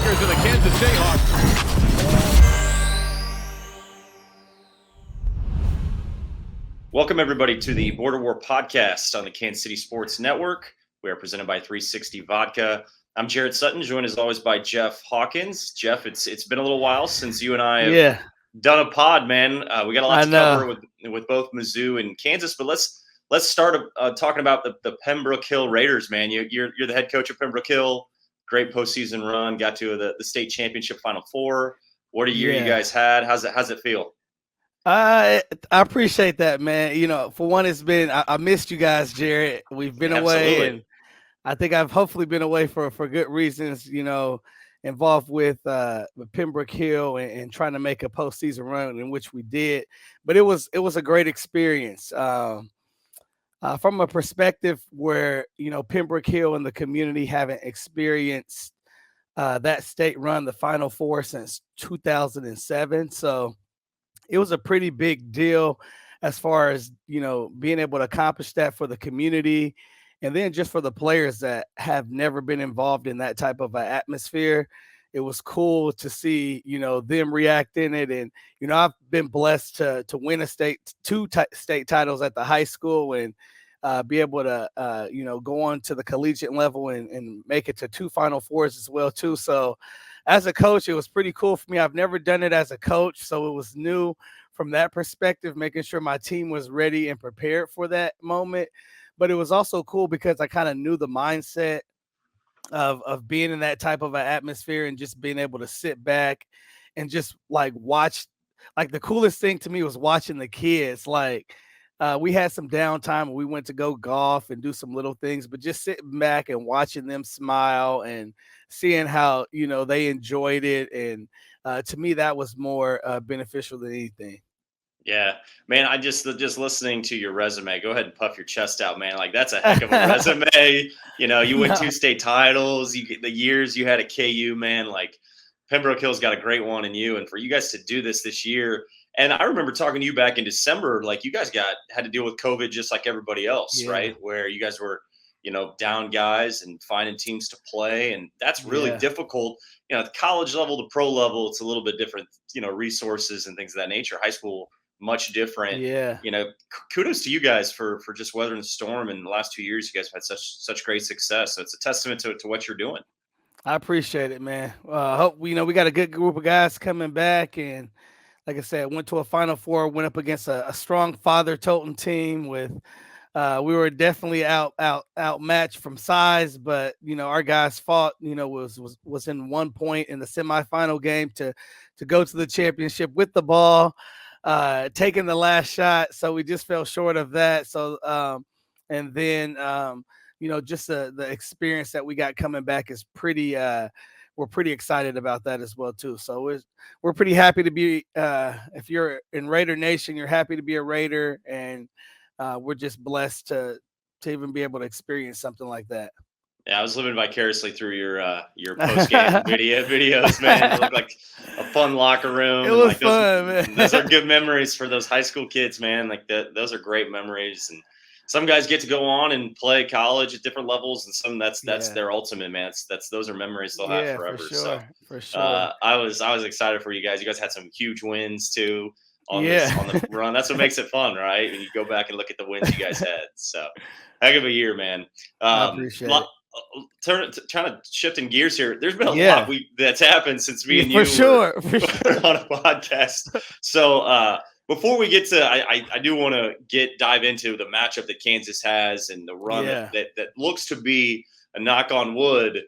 Strikers of the Kansas Jayhawks. Welcome, everybody, to the Border War podcast on the Kansas City Sports Network. We are presented by 360 Vodka. I'm Jarrett Sutton, joined as always by Jeff Hawkins. Jeff, it's been a little while since you and I have done a pod, man. We got a lot to cover with both Mizzou and Kansas, but let's start talking about the Pembroke Hill Raiders, man. You're the head coach of Pembroke Hill. Great postseason run. Got to the state championship Final Four. What a year you guys had. How's it feel? I appreciate that, man. You know, for one, it's been I missed you guys, Jarrett. We've been away, and I think I've hopefully been away for good reasons. You know, involved with Pembroke Hill and trying to make a postseason run, in which we did. But it was a great experience from a perspective where Pembroke Hill and the community haven't experienced that state run, the Final Four, since 2007. So it was a pretty big deal as far as, being able to accomplish that for the community, and then just for the players that have never been involved in that type of an atmosphere. It was cool to see, them react in it. And, I've been blessed to win two state titles at the high school and be able to, go on to the collegiate level and make it to two Final Fours as well, too. So as a coach, it was pretty cool for me. I've never done it as a coach, so it was new from that perspective, making sure my team was ready and prepared for that moment. But it was also cool because I kind of knew the mindset of being in that type of an atmosphere and just being able to sit back and just watch. The coolest thing to me was watching the kids. We had some downtime and we went to go golf and do some little things, but just sitting back and watching them smile and seeing how, they enjoyed it. And to me, that was more beneficial than anything. Yeah, man, I just listening to your resume, go ahead and puff your chest out, man. That's a heck of a resume. You win two state titles, the years you had at KU, man, Pembroke Hill's got a great one in you. And for you guys to do this year, and I remember talking to you back in December, you guys had to deal with COVID just like everybody else, right? Where you guys were, down guys and finding teams to play. And that's really difficult. At the college level, the pro level, it's a little bit different, resources and things of that nature. High school, much different. Yeah. Kudos to you guys for just weathering the storm. In the last 2 years, you guys have had such great success. So it's a testament to what you're doing. I appreciate it, man. Hope we got a good group of guys coming back, and like I said, went to a Final Four, went up against a strong Father Tolton team with we were definitely outmatched from size, but our guys fought, was in 1 point in the semifinal game to go to the championship with the ball, taking the last shot. So we just fell short of that. So and then just the experience that we got coming back is pretty we're pretty excited about that as well, too. So we're pretty happy to be, if you're in Raider Nation, you're happy to be a Raider, and we're just blessed to even be able to experience something like that. Yeah, I was living vicariously through your post-game videos, man. It looked like a fun locker room. It was fun, man. Those are good memories for those high school kids, man. Those are great memories. And some guys get to go on and play college at different levels, and some that's their ultimate, man. Those are memories they'll have forever. For sure. I was excited for you guys. You guys had some huge wins too on the run. That's what makes it fun, right? When you go back and look at the wins you guys had. So heck of a year, man. I appreciate it. Trying to shifting gears here. There's been a lot that's happened since me and you were on a podcast. So before we get to, I do want to dive into the matchup that Kansas has and the run that looks to be, a knock on wood.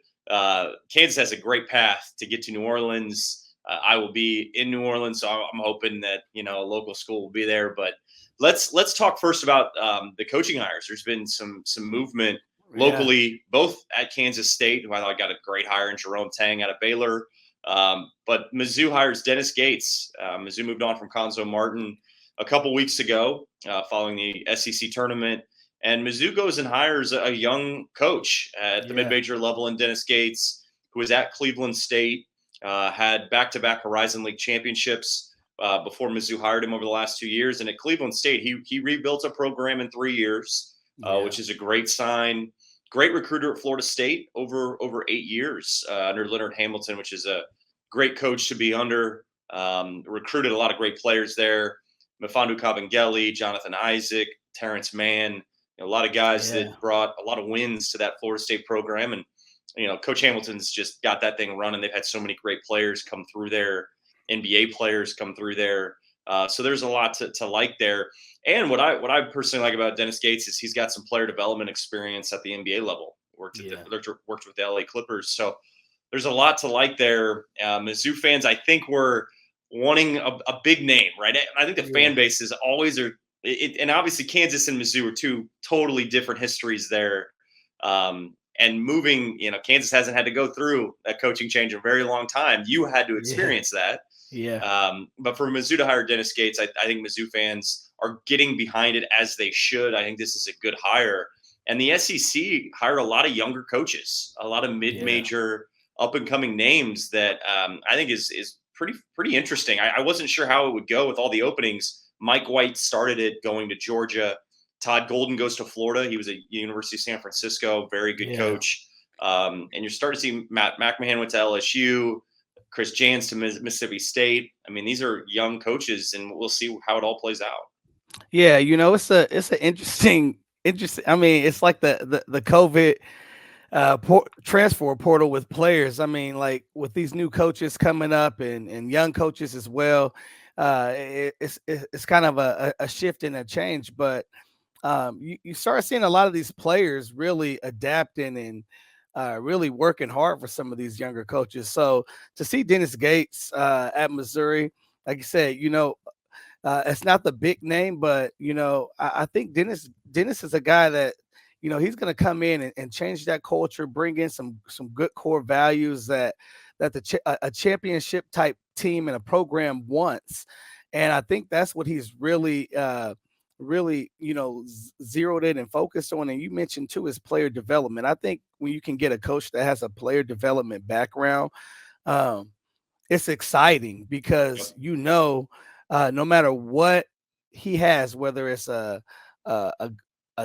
Kansas has a great path to get to New Orleans. I will be in New Orleans, so I'm hoping that a local school will be there. But let's talk first about the coaching hires. There's been some movement locally, both at Kansas State, who I thought got a great hire in Jerome Tang out of Baylor. But Mizzou hires Dennis Gates. Mizzou moved on from Conzo Martin a couple weeks ago following the SEC tournament. And Mizzou goes and hires a young coach at the mid-major level in Dennis Gates, who was at Cleveland State, had back-to-back Horizon League championships before Mizzou hired him over the last 2 years. And at Cleveland State, he rebuilt a program in 3 years, which is a great sign. great recruiter at Florida State over 8 years under Leonard Hamilton, which is a great coach to be under. Recruited a lot of great players there. Mfandu Kabengele, Jonathan Isaac, Terrence Mann, a lot of guys that brought a lot of wins to that Florida State program. And, Coach Hamilton's just got that thing running. They've had so many great players come through there, NBA players come through there. So there's a lot to like there. And what I personally like about Dennis Gates is he's got some player development experience at the NBA level. Worked with the LA Clippers. So there's a lot to like there. Mizzou fans, I think, were wanting a big name, right? I think the fan base is always and obviously Kansas and Mizzou are two totally different histories there. And moving, Kansas hasn't had to go through a coaching change in a very long time. You had to experience that. Yeah. But for Mizzou to hire Dennis Gates, I think Mizzou fans are getting behind it as they should. I think this is a good hire. And the SEC hired a lot of younger coaches, a lot of mid-major up-and-coming names that I think is pretty interesting. I wasn't sure how it would go with all the openings. Mike White started it going to Georgia. Todd Golden goes to Florida. He was at University of San Francisco, very good coach. And you're starting to see Matt McMahon went to LSU, Chris Jans to Mississippi State. I mean, these are young coaches, and we'll see how it all plays out. Yeah, it's an interesting. I mean, it's like the COVID transfer portal with players. I mean, like with these new coaches coming up and young coaches as well. It's kind of a shift and a change, but you start seeing a lot of these players really adapting and really working hard for some of these younger coaches. So to see Dennis Gates at Missouri, like you said, it's not the big name, but I think Dennis is a guy that he's going to come in and change that culture, bring in some good core values that a championship type team and a program wants. And I think that's what he's really zeroed in and focused on. And you mentioned too is player development. I think when you can get a coach that has a player development background, it's exciting because no matter what he has, whether it's a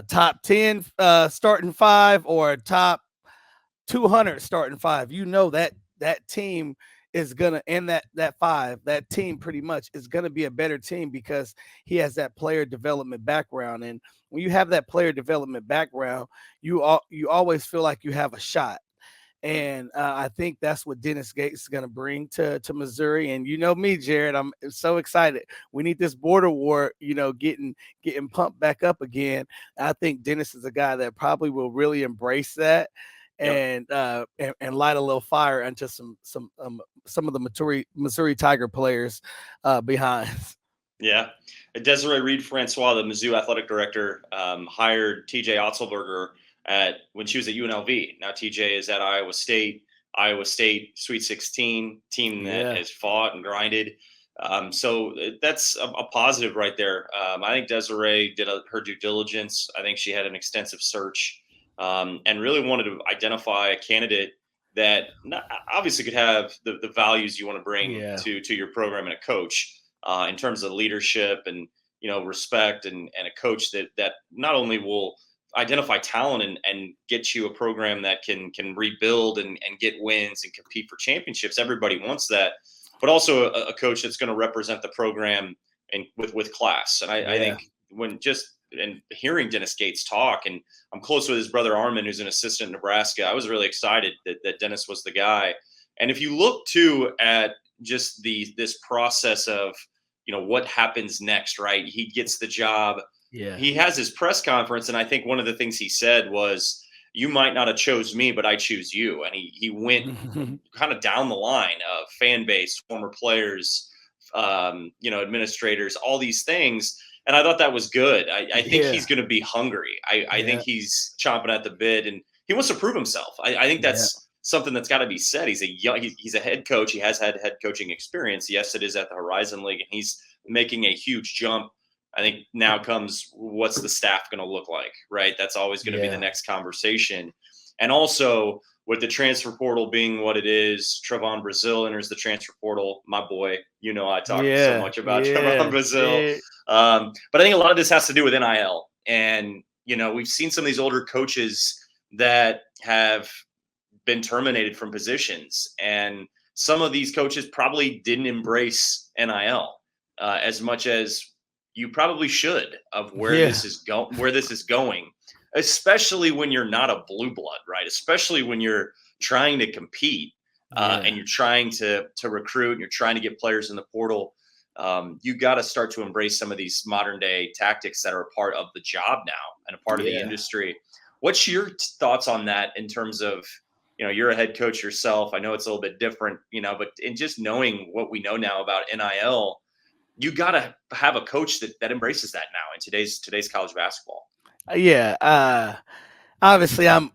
top 10 starting five or a top 200 starting five, that team is gonna end that team pretty much is gonna be a better team because he has that player development background. And when you have that player development background, you always feel like you have a shot. And I think that's what Dennis Gates is going to bring to Missouri. And me, Jared, I'm so excited. We need this border war, getting pumped back up again. I think Dennis is a guy that probably will really embrace that and light a little fire into some of the Missouri Tiger players behind. Yeah. Desiree Reed-Francois, the Mizzou athletic director, hired TJ Otzelberger when she was at UNLV. Now TJ is at Iowa State Sweet 16 team that has fought and grinded. So that's a positive right there. I think Desiree did her due diligence. I think she had an extensive search and really wanted to identify a candidate that obviously could have the values you want to bring to your program and a coach in terms of leadership and respect and a coach that not only will identify talent and get you a program that can rebuild and get wins and compete for championships. Everybody wants that, but also a coach that's going to represent the program and with class. And I think and hearing Dennis Gates talk, and I'm close with his brother Armin, who's an assistant in Nebraska, I was really excited that Dennis was the guy. And if you look too at just this process of, what happens next, right? He gets the job. Yeah. He has his press conference, and I think one of the things he said was, "You might not have chose me, but I choose you." And he went kind of down the line of fan base, former players, administrators, all these things. And I thought that was good. I think he's going to be hungry. I think he's chomping at the bit, and he wants to prove himself. I think that's something that's got to be said. He's a head coach. He has had head coaching experience. Yes, it is at the Horizon League, and he's making a huge jump. I think now comes what's the staff going to look like, right? That's always going to be the next conversation. And also with the transfer portal being what it is, Trevon Brazile enters the transfer portal. My boy, I talk so much about Trevon Brazile. But I think a lot of this has to do with NIL. And, we've seen some of these older coaches that have been terminated from positions. And some of these coaches probably didn't embrace NIL as much as you probably should, of where this is going, especially when you're not a blue blood, right? Especially when you're trying to compete and you're trying to recruit and you're trying to get players in the portal. You got to start to embrace some of these modern day tactics that are a part of the job now and a part of the industry. What's your thoughts on that in terms of, you're a head coach yourself. I know it's a little bit different, but in just knowing what we know now about NIL, you got to have a coach that embraces that now in today's college basketball. Obviously I'm,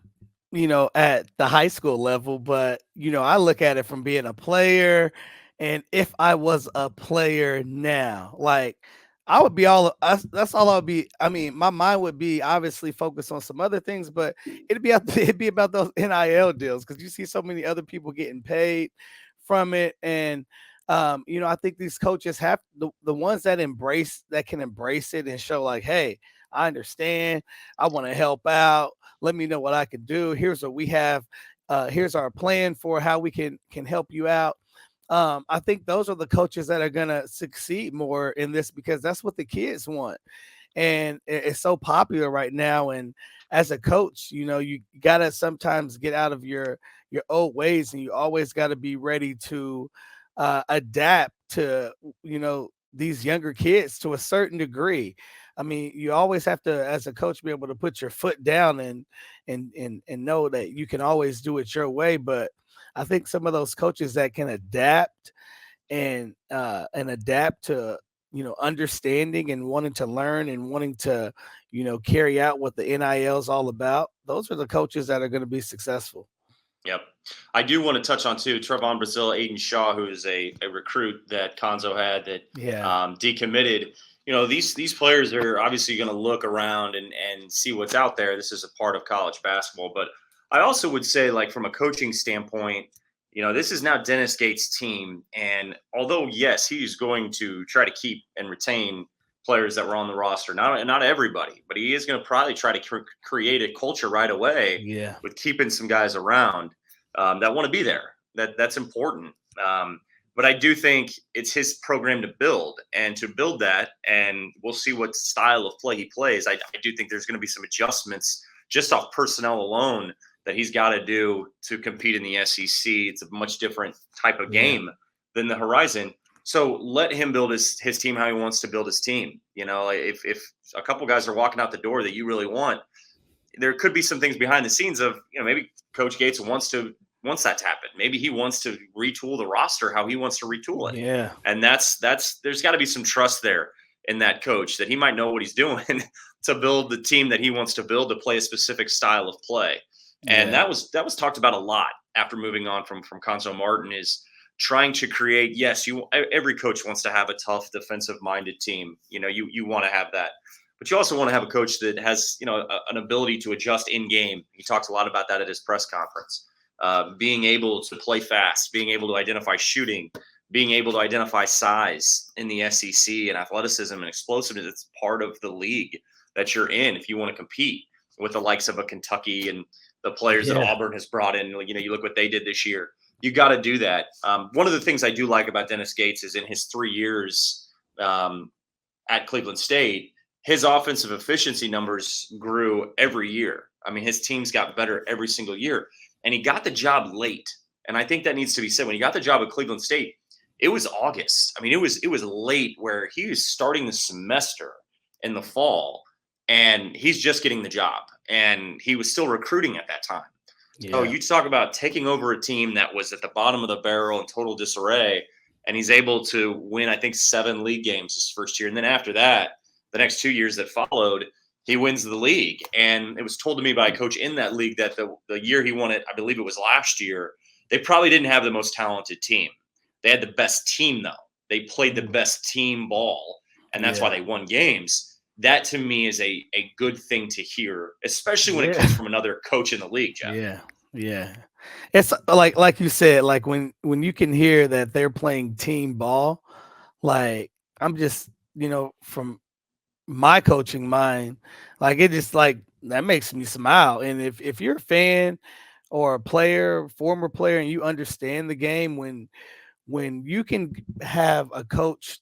at the high school level, but, I look at it from being a player. And if I was a player now, like, I would be that's all I would be. I mean, my mind would be obviously focused on some other things, but it'd be about those NIL deals, because you see so many other people getting paid from it. And I think these coaches have the ones that can embrace it and show like, hey, I understand. I want to help out. Let me know what I can do. Here's what we have. Here's our plan for how we can help you out. I think those are the coaches that are going to succeed more in this, because that's what the kids want. And it's so popular right now. And as a coach, you got to sometimes get out of your old ways, and you always got to be ready to adapt to, these younger kids to a certain degree. I mean, you always have to, as a coach, be able to put your foot down and know that you can always do it your way. But I think some of those coaches that can adapt and adapt to, understanding and wanting to learn and wanting to, carry out what the NIL is all about, those are the coaches that are going to be successful. Yep. I do want to touch on too, Trevon Brazil, Aiden Shaw, who is a recruit that Konzo had that decommitted. These players are obviously going to look around and see what's out there. This is a part of college basketball, but I also would say, like, from a coaching standpoint, this is now Dennis Gates' team. And although, yes, he's going to try to keep and retain players that were on the roster, not everybody, but he is going to probably try to create a culture right away with keeping some guys around that want to be there. That's important. But I do think it's his program to build, and to build that, and we'll see what style of play he plays. I do think there's going to be some adjustments just off personnel alone that he's got to do to compete in the SEC. It's a much different type of game than the Horizon. So let him build his team how he wants to build his team. If a couple guys are walking out the door that you really want, there could be some things behind the scenes of, maybe Coach Gates wants that to happen. Maybe he wants to retool the roster how he wants to retool it. Yeah. And there's got to be some trust there in that coach, that he might know what he's doing to build the team that he wants to build, to play a specific style of play. And that was talked about a lot after moving on from Konzo Martin, is trying to create. Yes, every coach wants to have a tough defensive minded team. You want to have that, but you also want to have a coach that has, an ability to adjust in game. He talks a lot about that at his press conference. Being able to play fast, being able to identify shooting, being able to identify size in the SEC, and athleticism and explosiveness. It's part of the league that you're in if you want to compete with the likes of a Kentucky and the players that Auburn has brought in. You look what they did this year. You got to do that. One of the things I do like about Dennis Gates is, in his 3 years at Cleveland State, his offensive efficiency numbers grew every year. I mean, his teams got better every single year, and he got the job late. And I think that needs to be said. When he got the job at Cleveland State, it was August. I mean, it was late, where he was starting the semester in the fall, and he's just getting the job, and he was still recruiting at that time. So you talk about taking over a team that was at the bottom of the barrel in total disarray, and he's able to win, I think, 7 league games his first year. And then after that, the next 2 years that followed, he wins the league. And it was told to me by a coach in that league that the year he won it, I believe it was last year, they probably didn't have the most talented team. They had the best team, though. They played the best team ball, and that's why they won games. That, to me, is a good thing to hear, especially when it comes from another coach in the league, Jeff. Yeah. It's like you said, like when you can hear that they're playing team ball, like, I'm just, from my coaching mind, like, it just, like, That makes me smile. And if you're a fan or a player, former player, and you understand the game, when you can have a coach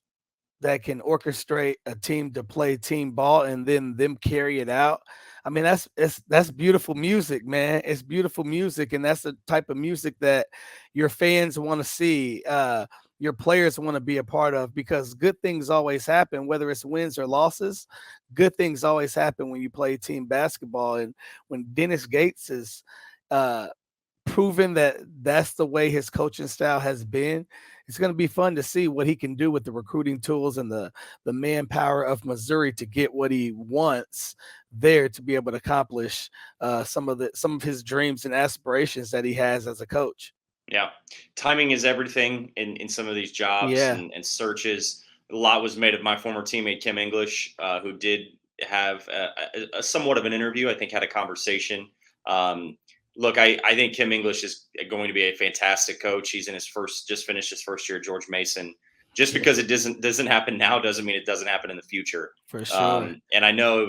that can orchestrate a team to play team ball and then them carry it out. I mean, that's beautiful music, man. It's beautiful music, and that's the type of music that your fans want to see. Your players want to be a part of, because good things always happen, whether it's wins or losses. Good things always happen when you play team basketball, and when Dennis Gates is proven that that's the way his coaching style has been, it's going to be fun to see what he can do with the recruiting tools and the manpower of Missouri to get what he wants there, to be able to accomplish some of his dreams and aspirations that he has as a coach. Yeah. Timing is everything in some of these jobs and searches. A lot was made of my former teammate, Kim English, who did have a somewhat of an interview, I think had a conversation. Look, I think Kim English is going to be a fantastic coach. He's in just finished his first year at George Mason. Just because it doesn't happen now doesn't mean it doesn't happen in the future. For sure. And I know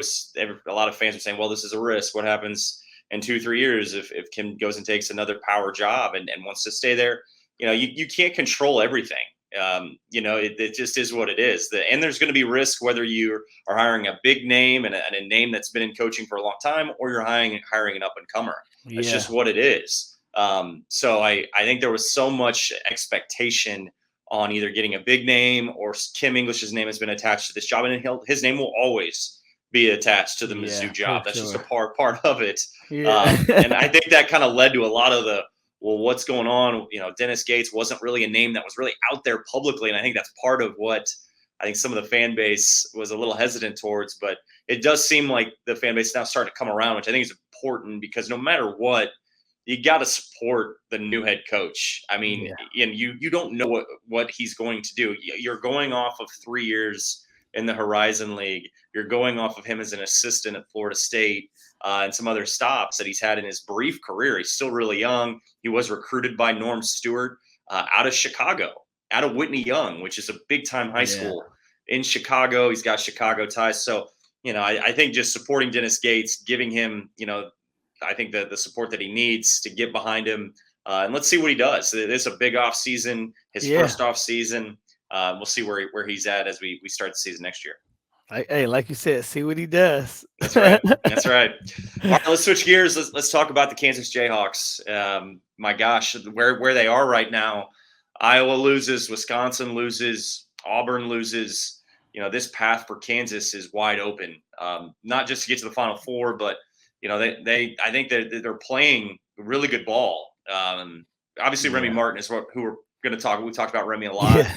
a lot of fans are saying, well, this is a risk. What happens in 2-3 years if Kim goes and takes another power job and wants to stay there? You can't control everything. It just is what it is. And there's going to be risk whether you are hiring a big name and a name that's been in coaching for a long time, or you're hiring an up and comer. That's just what it is. So I think there was so much expectation on either getting a big name, or Kim English's name has been attached to this job, and his name will always be attached to the Mizzou job. That's just a part of it. Yeah. And I think that kind of led to a lot of what's going on? Dennis Gates wasn't really a name that was really out there publicly. And I think that's part of what I think some of the fan base was a little hesitant towards, but it does seem like the fan base is now starting to come around, which I think is important, because no matter what, you got to support the new head coach. I mean, you don't know what he's going to do. You're going off of 3 years in the Horizon League. You're going off of him as an assistant at Florida State and some other stops that he's had in his brief career. He's still really young. He was recruited by Norm Stewart out of Chicago, out of Whitney Young, which is a big-time high school in Chicago. He's got Chicago ties. So, I think just supporting Dennis Gates, giving him, I think the support that he needs to get behind him. And let's see what he does. It's a big off season, his first off season. We'll see where he's at as we start the season next year. Hey, like you said, see what he does. That's right. That's right. All right, let's switch gears. Let's talk about the Kansas Jayhawks. My gosh, where they are right now. Iowa loses, Wisconsin loses, Auburn loses. This path for Kansas is wide open. Not just to get to the Final Four, but I think they're playing really good ball. Obviously, Remy Martin is who we're going to talk. We talked about Remy a lot.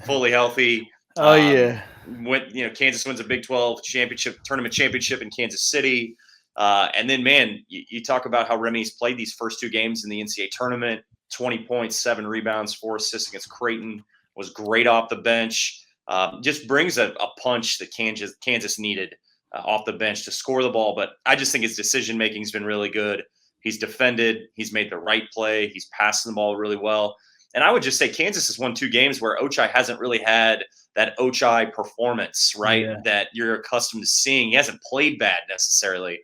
Fully healthy. Kansas wins a Big 12 tournament championship in Kansas City. And then, man, you talk about how Remy's played these first 2 games in the NCAA tournament. 20 points, 7 rebounds, 4 assists against Creighton. Was great off the bench. Just brings a punch that Kansas needed off the bench to score the ball. But I just think his decision-making has been really good. He's defended. He's made the right play. He's passing the ball really well. And I would just say Kansas has won 2 games where Ochai hasn't really had that Ochai performance, right, that you're accustomed to seeing. He hasn't played bad necessarily,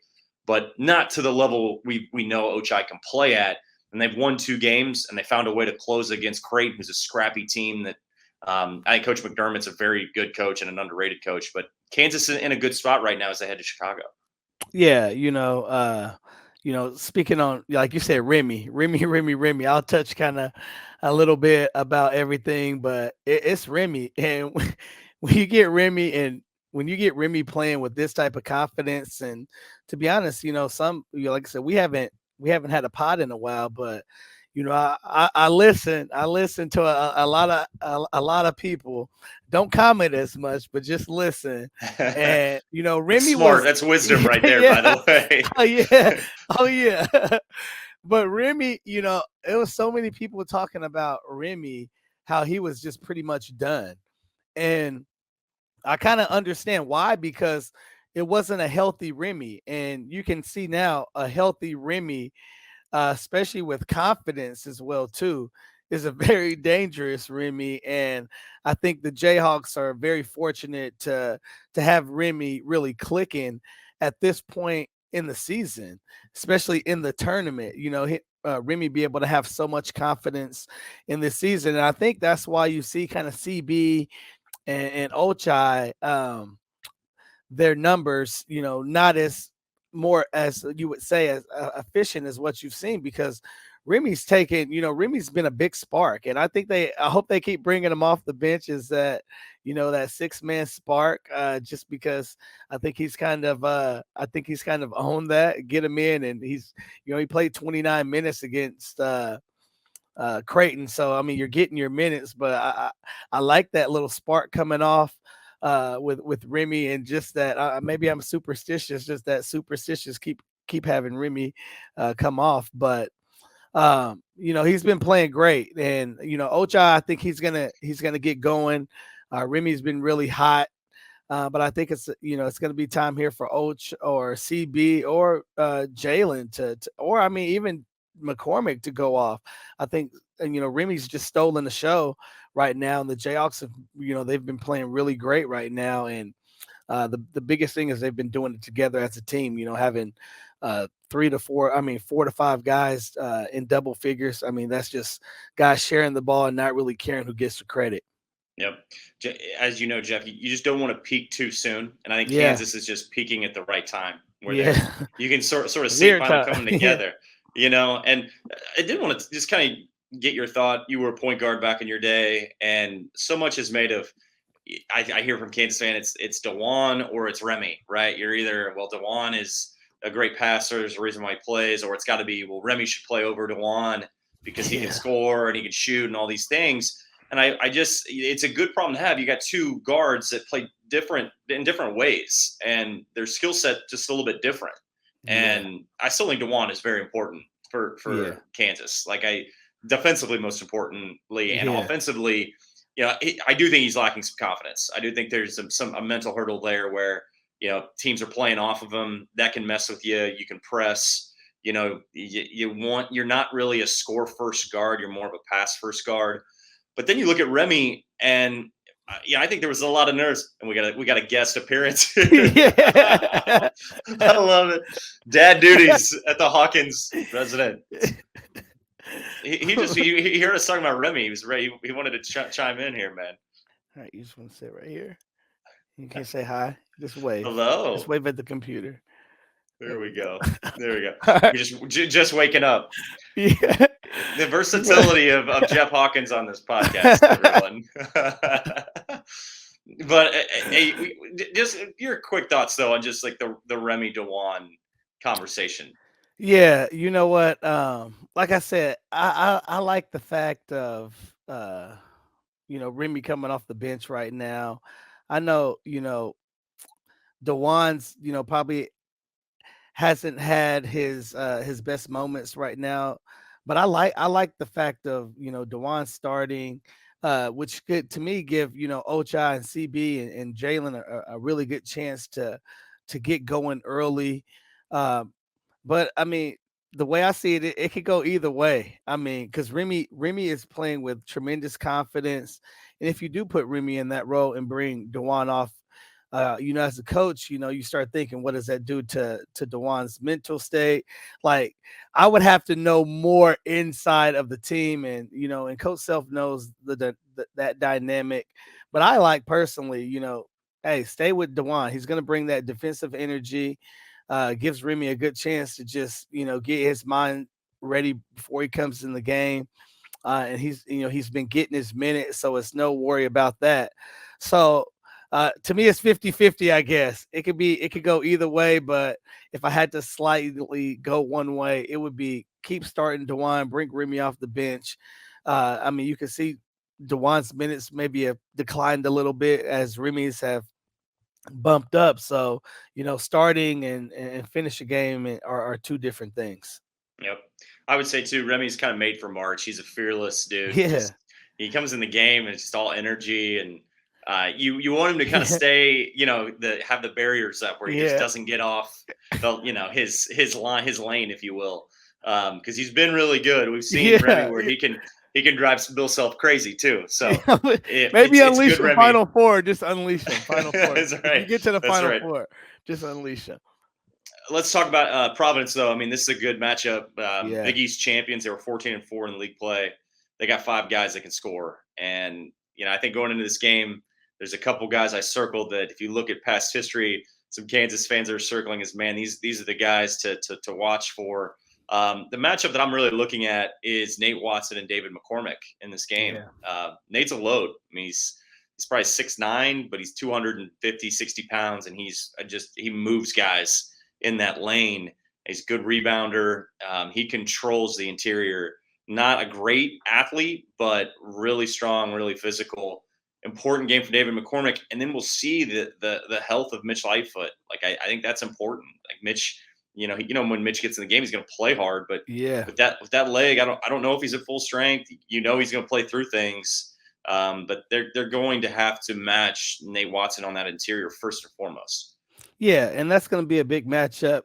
but not to the level we know Ochai can play at. And they've won 2 games, and they found a way to close against Creighton, who's a scrappy team that I think Coach McDermott's a very good coach and an underrated coach. But Kansas is in a good spot right now as they head to Chicago. Yeah, speaking on, like you said, Remy, I'll touch kind of a little bit about everything, but it's Remy. And when you get Remy playing with this type of confidence, and to be honest, like I said, we haven't had a pod in a while, but I listen to a lot of people. Don't comment as much, but just listen. And Remy smart. That's wisdom right there, by the way. Oh yeah. But Remy, it was so many people talking about Remy, how he was just pretty much done. And I kind of understand why, because it wasn't a healthy Remy. And you can see now a healthy Remy, especially with confidence as well too, is a very dangerous Remy. And I think the Jayhawks are very fortunate to have Remy really clicking at this point in the season, especially in the tournament. Remy be able to have so much confidence in this season. And I think that's why you see kind of CB and Ochai, their numbers, not as more as you would say as efficient as what you've seen, because Remy's Remy's been a big spark, and I hope they keep bringing him off the bench. Is that that 6-man spark? Just because I think he's kind of owned that. Get him in, and he played 29 minutes against Creighton, so I mean you're getting your minutes, but I like that little spark coming off with Remy, and just that maybe I'm superstitious, just that superstitious keep having Remy come off, but he's been playing great, and Ochai, I think he's gonna get going. Remy's been really hot, but I think it's gonna be time here for Och or CB or Jalen to or I mean even McCormick to go off. I think Remy's just stolen the show right now, and the Jayhawks have they've been playing really great right now, and the biggest thing is they've been doing it together as a team. Having 4 to 5 guys in double figures. I mean, that's just guys sharing the ball and not really caring who gets the credit. Yep. As you know, Jeff, you just don't want to peak too soon, and I think Kansas is just peaking at the right time, where you can sort of see it finally coming together. And I did want to just kind of get your thought. You were a point guard back in your day, and so much is made of. I hear from Kansas fans, it's DeJuan or it's Remy, right? You're either, well, DeJuan is a great passer, there's a reason why he plays, or it's got to be, well, Remy should play over DeJuan because he can score and he can shoot and all these things. And I just, it's a good problem to have. You got two guards that play in different ways, and their skill set just a little bit different. And I still think DeJuan is very important for Kansas. Like defensively, most importantly, and offensively, I do think he's lacking some confidence. I do think there's a mental hurdle there where, teams are playing off of him. That can mess with you. You can press. You're not really a score first guard. You're more of a pass first guard. But then you look at Remy, and I think there was a lot of nerves. And we got a guest appearance. I love it. Dad duties at the Hawkins resident. He heard us talking about Remy. He was ready. He wanted to chime in here, man. All right, you just want to sit right here. You can say hi. Just wave. Hello. Just wave at the computer. There we go. You're Right. just waking up. Yeah. The versatility of Jeff Hawkins on this podcast, everyone. But just your quick thoughts though on just like the Remy DeJuan conversation. Yeah, you know what? Like I said, I like the fact of Remy coming off the bench right now. I know, DeJuan's, probably hasn't had his best moments right now, but I like the fact of DeJuan starting, which could to me give Ochai and CB and Jalen a really good chance to get going early. But I mean, the way I see it, it could go either way. I mean, because Remy is playing with tremendous confidence, and if you do put Remy in that role and bring DeJuan off, as a coach, you start thinking, what does that do to DeJuan's mental state? Like, I would have to know more inside of the team, and and Coach Self knows that dynamic. But I like personally, hey, stay with DeJuan. He's going to bring that defensive energy. Gives Remy a good chance to just get his mind ready before he comes in the game, and he's been getting his minutes, so it's no worry about that. So to me, it's 50-50, I guess. It could go either way, but if I had to slightly go one way, it would be keep starting DeJuan, bring Remy off the bench. I mean, you can see DeJuan's minutes maybe have declined a little bit as Remy's have bumped up. So, starting and finish a game are two different things. Yep. I would say too, Remy's kind of made for March. He's a fearless dude. Yeah. He comes in the game and it's just all energy, and you want him to kind of stay, have the barriers up where he just doesn't get off his lane, if you will. Because he's been really good. We've seen Remy where he can drive Bill Self crazy too. So maybe unleash the Final Four. Just unleash him. Final Four. That's right. You get to the Final Four, just unleash him. let's talk about Providence, though. I mean, this is a good matchup. Yeah. Big East champions. They were 14-4 in the league play. They got 5 guys that can score. And, I think going into this game, there's a couple guys I circled that if you look at past history, some Kansas fans are circling as, man, these are the guys to watch for. The matchup that I'm really looking at is Nate Watson and David McCormick in this game. Yeah. Nate's a load. I mean, he's probably 6'9", but he's 250, 60 pounds, and he moves guys in that lane. He's a good rebounder. He controls the interior. Not a great athlete, but really strong, really physical. Important game for David McCormick, and then we'll see the health of Mitch Lightfoot. Like I think that's important. Like Mitch, when Mitch gets in the game, he's going to play hard, but with that leg, I don't know if he's at full strength. He's going to play through things, but they're going to have to match Nate Watson on that interior first and foremost. Yeah, and that's going to be a big matchup.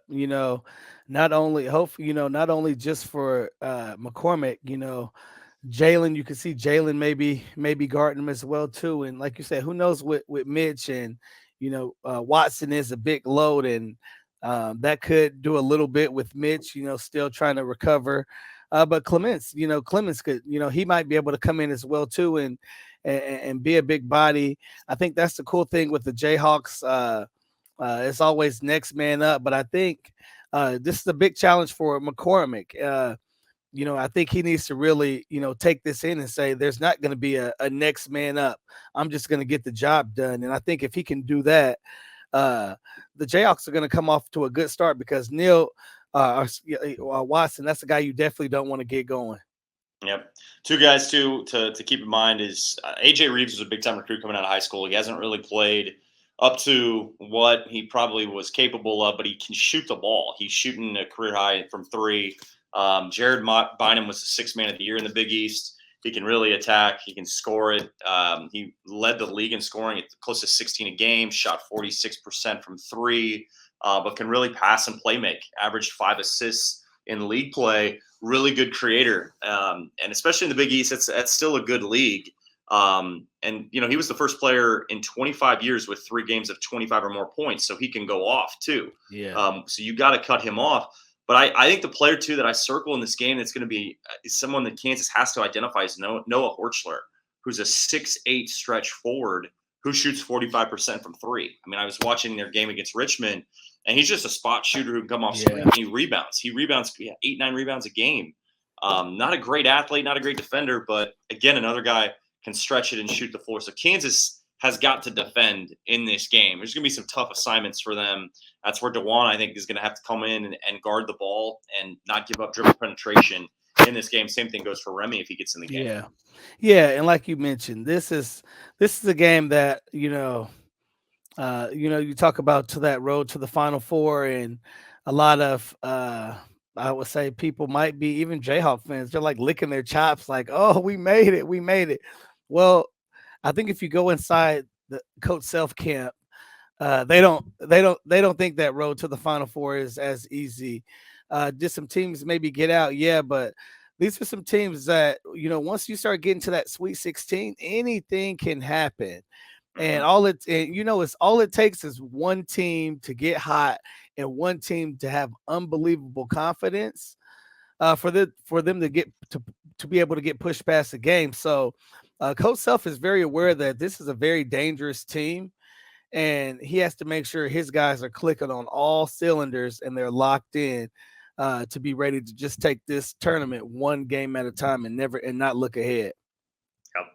Not only just for McCormick. Jalen, you can see Jalen maybe guarding him as well too. And like you said, who knows with Mitch and Watson is a big load, and that could do a little bit with Mitch. Still trying to recover. But Clements could, he might be able to come in as well too, and be a big body. I think that's the cool thing with the Jayhawks. It's always next man up, but I think this is a big challenge for McCormick. I think he needs to really, take this in and say, there's not going to be a next man up. I'm just going to get the job done. And I think if he can do that, the Jayhawks are going to come off to a good start, because Neil Watson, that's a guy you definitely don't want to get going. Yep. 2 guys to keep in mind is AJ Reeves was a big time recruit coming out of high school. He hasn't really played up to what he probably was capable of, but he can shoot the ball. He's shooting a career high from 3. Jared Bynum was the 6th man of the year in the Big East. He can really attack. He can score it. He led the league in scoring at close to 16 a game, shot 46% from 3, but can really pass and play make. Averaged 5 assists in league play. Really good creator. And especially in the Big East, that's still a good league. And he was the first player in 25 years with 3 games of 25 or more points, so he can go off too. Yeah. So you got to cut him off. But I think the player, too, that I circle in this game that's going to be someone that Kansas has to identify is Noah Horchler, who's a 6'8" stretch forward who shoots 45% from 3. I mean, I was watching their game against Richmond, and he's just a spot shooter who can come off screen, and he rebounds. He rebounds 8-9 rebounds a game. Not a great athlete, not a great defender, but, again, another guy can stretch it and shoot the floor. So Kansas has got to defend in this game. There's going to be some tough assignments for them. That's where DeJuan, I think, is going to have to come in and guard the ball and not give up dribble penetration in this game. Same thing goes for Remy if he gets in the game. Yeah, and like you mentioned, this is a game that you talk about to that road to the Final Four, and a lot of I would say people might be, even Jayhawk fans, they're like licking their chops, like, oh, we made it. Well, I think if you go inside the Coach Self camp, they don't think that road to the Final Four is as easy. Did some teams maybe get out? Yeah, but these are some teams that, once you start getting to that Sweet 16, anything can happen. And all it takes is one team to get hot and one team to have unbelievable confidence for them to be able to get pushed past the game. So Coach Self is very aware that this is a very dangerous team, and he has to make sure his guys are clicking on all cylinders and they're locked in to be ready to just take this tournament one game at a time and not look ahead. Yep.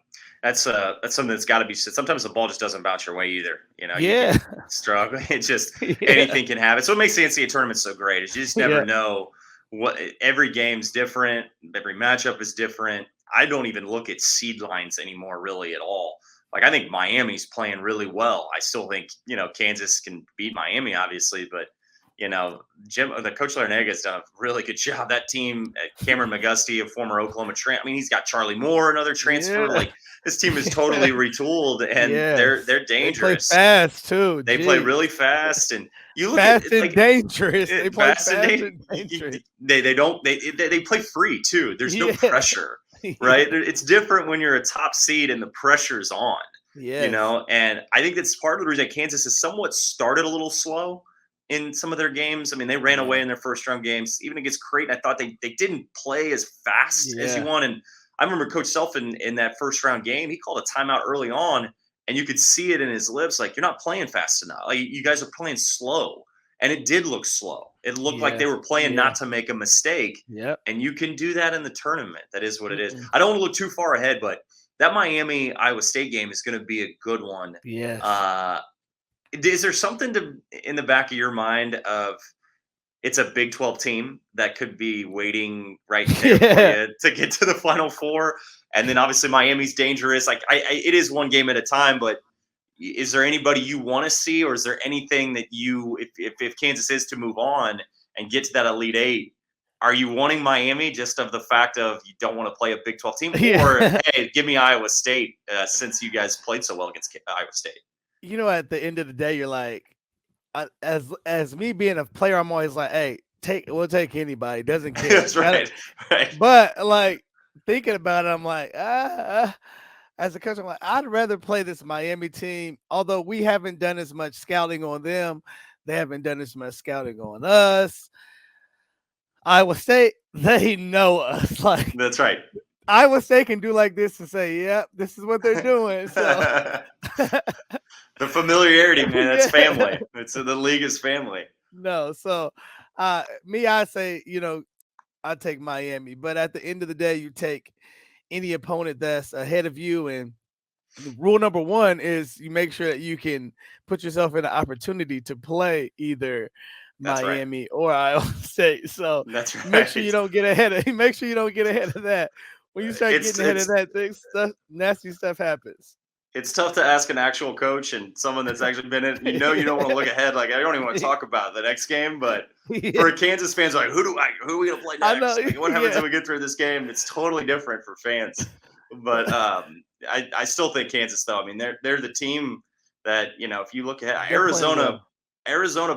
That's something that's got to be said. Sometimes the ball just doesn't bounce your way either. You struggle. It's just anything can happen. So it makes the NCAA tournament so great. Is you just never know what. Every game's different. Every matchup is different. I don't even look at seed lines anymore, really, at all. Like, I think Miami's playing really well. I still think Kansas can beat Miami, obviously, but the Coach Larinaga has done a really good job. That team, Cameron McGusty, a former Oklahoma transfer. I mean, he's got Charlie Moore, another transfer. Yeah. Like, this team is totally retooled, and they're dangerous. They play fast too. They play really fast, and you look fast at and dangerous. They play fast and dangerous. They play free too. There's no pressure, right? It's different when you're a top seed and the pressure's on. Yeah, and I think that's part of the reason Kansas has somewhat started a little slow. in some of their games. I mean, they ran away in their first round games, even against Creighton. I thought they didn't play as fast as you want. And I remember Coach Self in that first round game, he called a timeout early on, and you could see it in his lips. Like, you're not playing fast enough. Like, you guys are playing slow. And it did look slow. It looked like they were playing not to make a mistake. Yep. And you can do that in the tournament. That is what it is. I don't want to look too far ahead, but that Miami-Iowa State game is going to be a good one. Yes. Is there something in the back of your mind of it's a Big 12 team that could be waiting right there for you to get to the Final Four? And then obviously Miami's dangerous. Like, it is one game at a time, but is there anybody you want to see, or is there anything that if Kansas is to move on and get to that Elite Eight, are you wanting Miami just of the fact of you don't want to play a Big 12 team, or hey, give me Iowa State since you guys played so well against Iowa State? You know, at the end of the day, you're like, as me being a player, I'm always like, hey, we'll take anybody, doesn't care. That's right. But like thinking about it, I'm like, as a coach, I'm like, I'd rather play this Miami team, although we haven't done as much scouting on them. They haven't done as much scouting on us. Iowa State, they know us. Like, that's right. Iowa State can do like this and say, yep, this is what they're doing. So the familiarity, man, that's family. The league is family. No, so I say, I take Miami, but at the end of the day, you take any opponent that's ahead of you, and rule number one is you make sure that you can put yourself in an opportunity to play either Miami or Iowa State. So that's right. Make sure you don't get ahead of that. When you start getting ahead of that, nasty stuff happens. It's tough to ask an actual coach and someone that's actually been in it. You don't want to look ahead. Like, I don't even want to talk about the next game. But for Kansas fans, like, who are we going to play next? Like, what happens if we get through this game? It's totally different for fans. But I still think Kansas, though. I mean, they're the team that, if you look at Arizona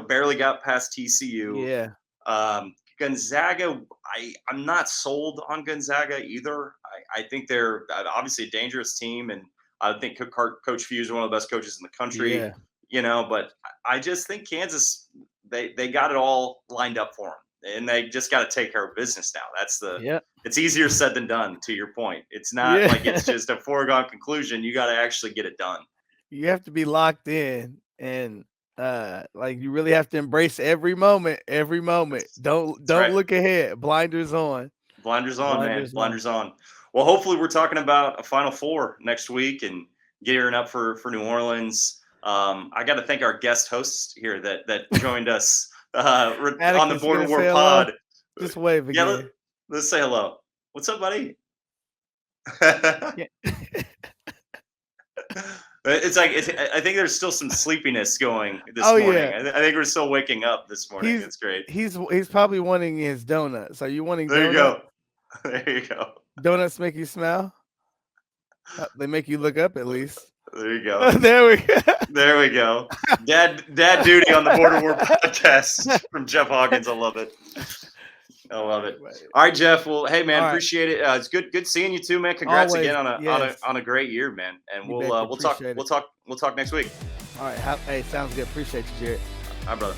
barely got past TCU. Yeah. Gonzaga, I'm not sold on Gonzaga either. I think they're obviously a dangerous team, and I think Coach Few is one of the best coaches in the country. Yeah. But I just think Kansas, they got it all lined up for them, and they just got to take care of business now. It's easier said than done. To your point, it's not like it's just a foregone conclusion. You got to actually get it done. You have to be locked in, and you really have to embrace every moment. Don't look ahead. Blinders on, man. Blinders on. Well, hopefully we're talking about a Final Four next week and gearing up for New Orleans. I got to thank our guest hosts here that joined us on the Border War Pod. Just wave again. Yeah, let's say hello. What's up, buddy? It's like I think there's still some sleepiness going this morning. Yeah. I think we're still waking up this morning. It's great. He's probably wanting his donuts. Are you wanting? There donut? There you go. Donuts make you smile. They make you look up at least. There you go. There we go. There we go. Dad duty on the Border War podcast from Jeff Hawkins. I love it. All right, Jeff. Well, hey man, appreciate it. It's good seeing you too, man. Congrats again on a great year, man. And we'll talk next week. All right. Hey, sounds good. Appreciate you, Jarrett. All right, brother.